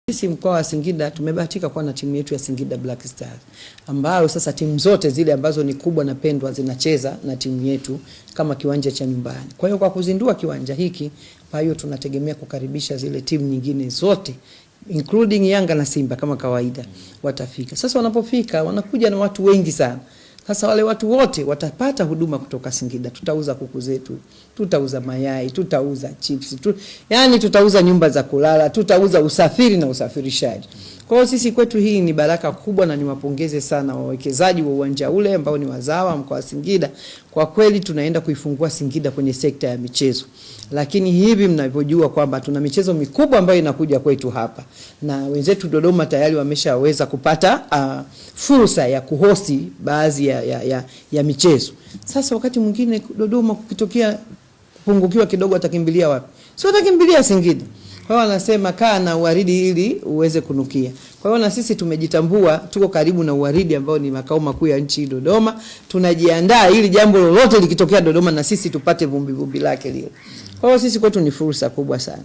Sisi mkoa wa Singida tumebahatika kuwa na timu yetu ya Singida Black Stars, ambayo sasa timu zote zile ambazo ni kubwa na pendwa zinacheza na timu yetu kama kiwanja cha nyumbani. Kwa hiyo kwa kuzindua kiwanja hiki, kwa hiyo tunategemea kukaribisha zile timu nyingine zote including Yanga na Simba kama kawaida watafika. Sasa wanapofika wanakuja na watu wengi sana. Sasa wale watu wote watapata huduma kutoka Singida. Tutauza kuku zetu, tutauza mayai, tutauza chips, yani tutauza nyumba za kulala, tutauza usafiri na usafirishaji. Kwa hiyo sisi kwetu hii ni baraka kubwa, na niwapongeze sana wawekezaji wa uwanja ule ambao ni wazawa mkoa wa Singida. Kwa kweli tunaenda kuifungua Singida kwenye sekta ya michezo. Lakini hivi mnavyojua kwamba tuna michezo mikubwa ambayo inakuja kwetu hapa, na wenzetu Dodoma tayari wameshaweza kupata fursa ya kuhosti baadhi ya michezo. Sasa wakati mwingine Dodoma kukitokea kupungukiwa kidogo atakimbilia wapi? Sio atakimbilia Singida. Kwa hiyo wanasema kaa na uwaridi ili uweze kunukia. Kwa hiyo na sisi tumejitambua, tuko karibu na uwaridi ambao ni makao makuu ya nchi Dodoma. Tunajiandaa ili jambo lolote likitokea Dodoma na sisi tupate vumbi lake lile. Kwa hiyo sisi kwetu ni fursa kubwa sana.